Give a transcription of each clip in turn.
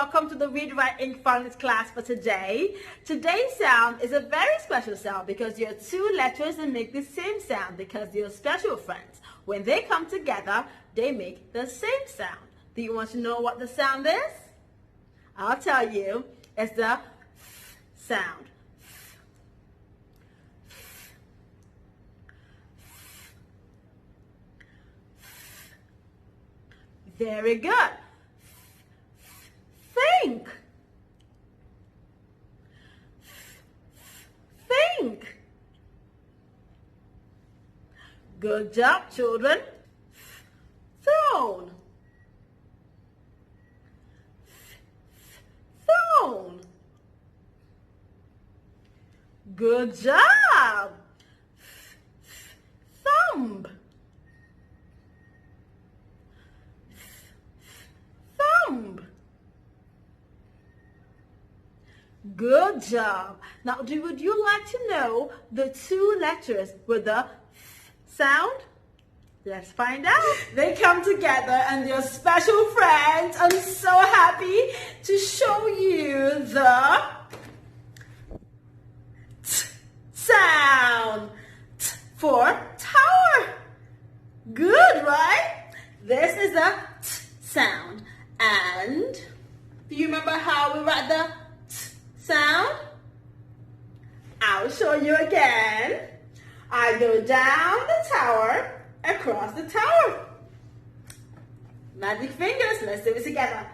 welcome to the Read, Write, Ink Phonics class for today. Today's sound is a very special sound because there are two letters that make the same sound because they are special friends. When they come together, they make the same sound. Do you want to know what the sound is? I'll tell you. It's the f sound. Very good. Think. Think. Good job, children. Phone. Phone. Good job. Thumb. Thumb. Good job. Now, would you like to know the two letters with the sound? Let's find out. They come together and they're special friends. I'm so happy to show you the t sound. T for tower. Good, right? This is the t sound. And do you remember how we write the t sound? I'll show you again. I go down the tower, across the tower. Magic fingers, let's do it together.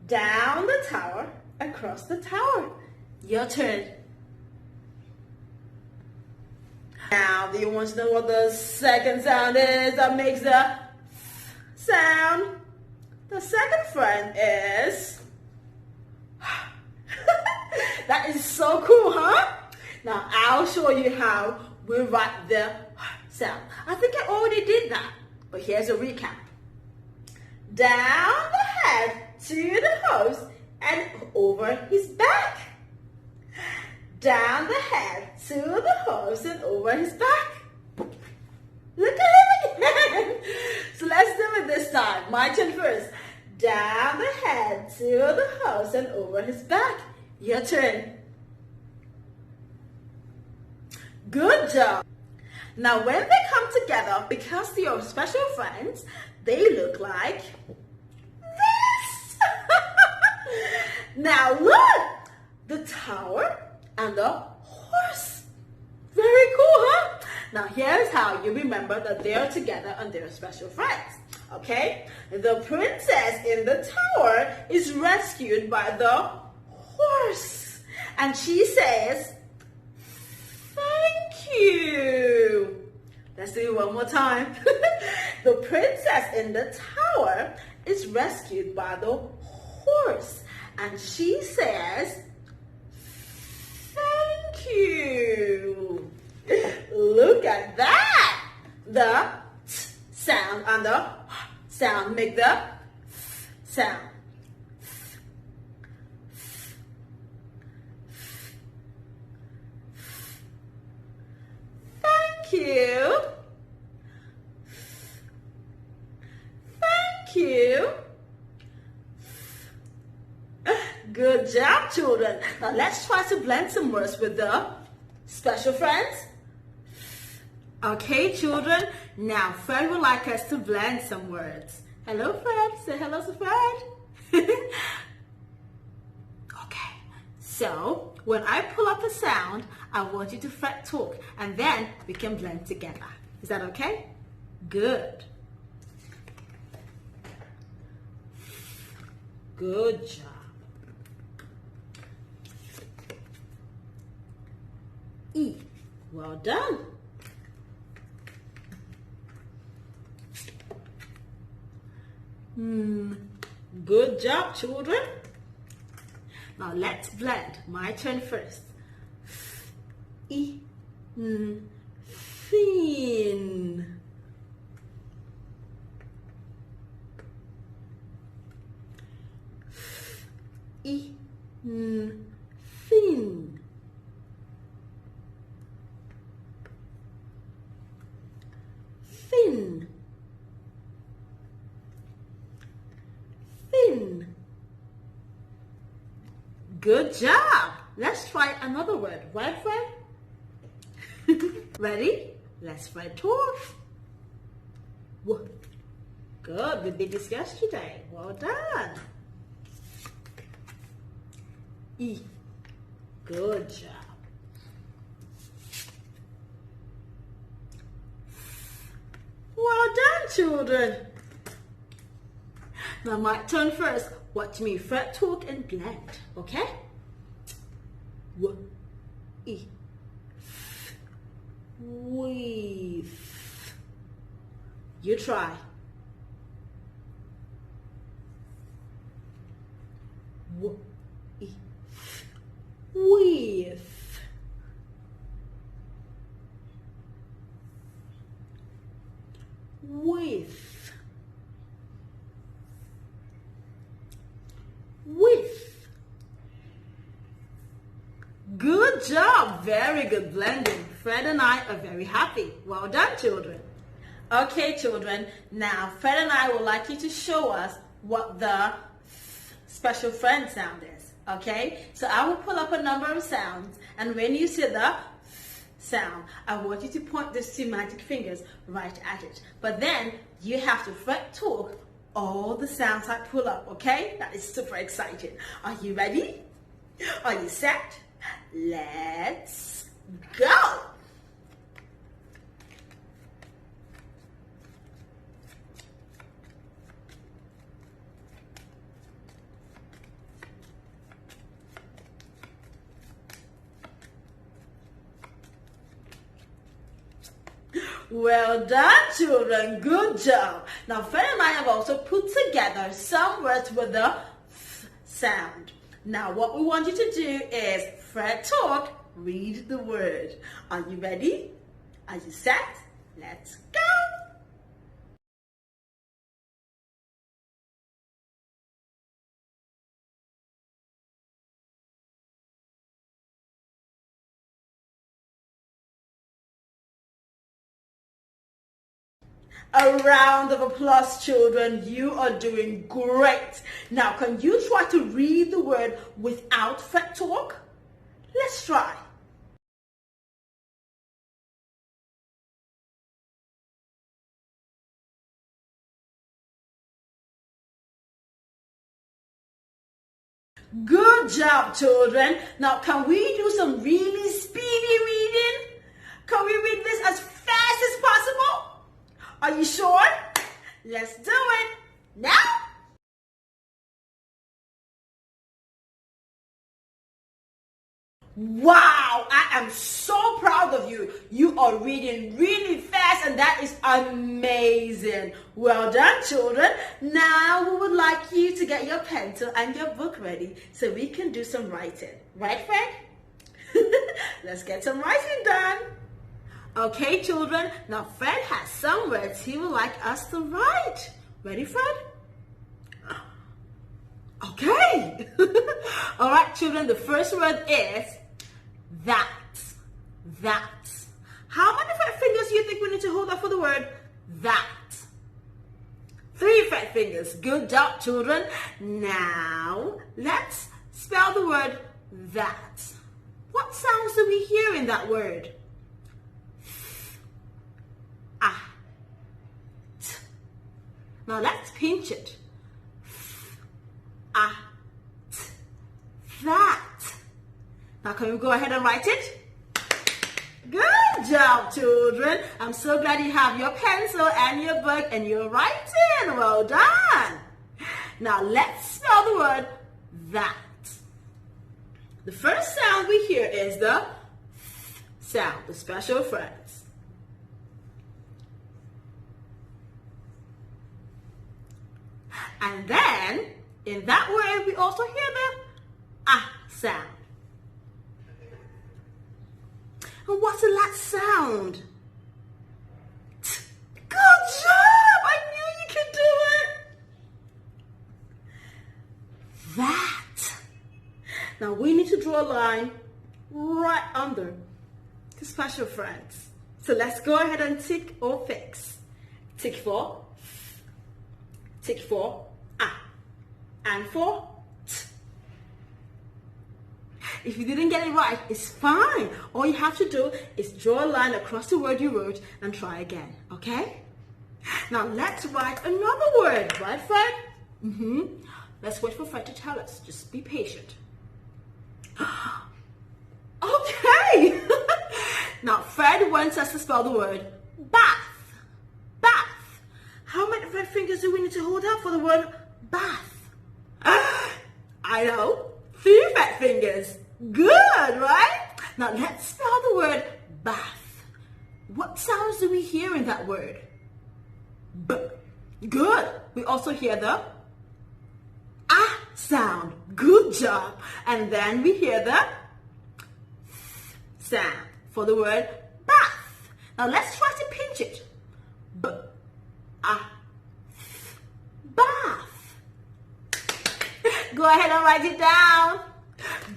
Down the tower, across the tower. Your turn. Now, do you want to know what the second sound is that makes the f sound? The second friend is... That is so cool, huh? Now, I'll show you how we write the sound. I think I already did that, but here's a recap. Down the head to the host and over his back. Down the head to the host and over his back. Look at him again. So let's do it this time. My turn first. Down the head to the host and over his back. Your turn. Good job. Now when they come together, because they are special friends, they look like this. Now look, the tower and the horse. Very cool, huh? Now here's how you remember that they are together and they're special friends. Okay? The princess in the tower is rescued by the horse. And she says, "Thank you." Let's do it one more time. The princess in the tower is rescued by the horse. And she says, "Thank you." Look at that. The t sound and the sound make the f sound. Thank you. Thank you. Good job, children. Now let's try to blend some words with the special friends. Okay, children. Now Fred would like us to blend some words. Hello, Fred. Say hello to Fred. Okay. So when I pull up the sound, I want you to Fred talk, and then we can blend together. Is that okay? Good. Good job. E. Well done. Good job, children. Now let's blend. My turn first. E. Thin. E. Thin. Thin. Thin. Good job. Let's try another word. Right, Fred? Ready? Let's Fred talk. Good. We did this yesterday. Well done. E. Good job. Well done, children. Now my turn first. Watch me Fred talk and blend. Okay? E. Weave. You try. Weave. With. With. Good job. Very good blending. Fred and I are very happy. Well done, children. Okay, children. Now, Fred and I would like you to show us what the special friend sound is. Okay? So I will pull up a number of sounds, and when you see the sound, I want you to point those two magic fingers right at it. But then you have to Fred talk all the sounds I pull up, okay? That is super exciting. Are you ready? Are you set? Let's go! Well done, children. Good job. Now, Fred and I have also put together some words with the f sound. Now, what we want you to do is Fred talk, read the word. Are you ready? Are you set? Let's go. A round of applause, children. You are doing great. Now, can you try to read the word without Fred talk? Let's try. Good job, children. Now, can we do some really speedy reading? Can we read this as fast as possible? Are you sure? Let's do it. Now. Wow, I am so proud of you. You are reading really fast, and that is amazing. Well done, children. Now we would like you to get your pencil and your book ready so we can do some writing. Right, Fred? Let's get some writing done. Okay, children. Now, Fred has some words he would like us to write. Ready, Fred? Okay. All right, children. The first word is that. That. How many Fred fingers do you think we need to hold up for the word that? 3 Fred fingers. Good job, children. Now, let's spell the word that. What sounds do we hear in that word? Now let's pinch it. That. Now can we go ahead and write it? Good job, children. I'm so glad you have your pencil and your book and you're writing. Well done. Now let's spell the word that. The first sound we hear is the sound, the special friends. And then, in that word, we also hear the sound. And what's the last sound? Good job! I knew you could do it! That. Now, we need to draw a line right under the special friends. So let's go ahead and tick or fix. Tick for, tick for, and for t. If you didn't get it right, it's fine. All you have to do is draw a line across the word you wrote and try again, okay? Now let's write another word, right, Fred? Let's wait for Fred to tell us. Just be patient. Okay! Now Fred wants us to spell the word bath. Bath. How many red fingers do we need to hold up for the word bath? I know. 3 fat fingers. Good, right? Now let's spell the word bath. What sounds do we hear in that word? B. Good. We also hear the ah sound. Good job. And then we hear the sound for the word bath. Now let's try to pinch it. B. Ah. Bath. Go ahead and write it down.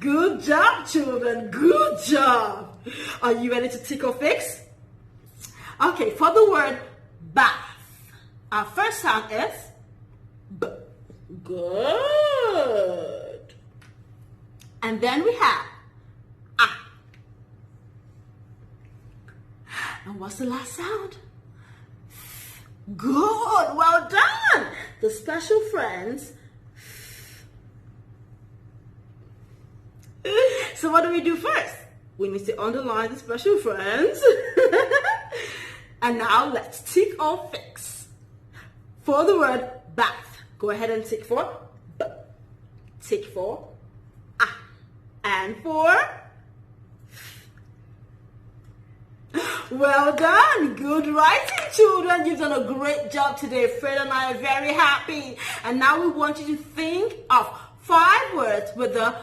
Good job, children. Good job. Are you ready to tick or fix? Okay, for the word bath, our first sound is B. Good. And then we have ah. And what's the last sound? Good. Well done. The special friends. So what do we do first? We need to underline the special friends. And now let's tick or fix. For the word bath, go ahead and tick for B. Tick for ah. And for well done. Good writing, children. You've done a great job today. Fred and I are very happy. And now we want you to think of 5 words with the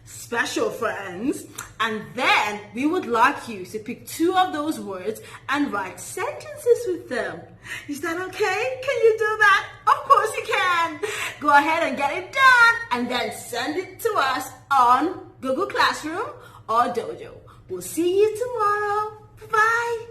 special friends, and then we would like you to pick 2 of those words and write sentences with them. Is that okay? Can you do that? Of course you can. Go ahead and get it done and then send it to us on Google Classroom or Dojo. We'll see you tomorrow. Bye.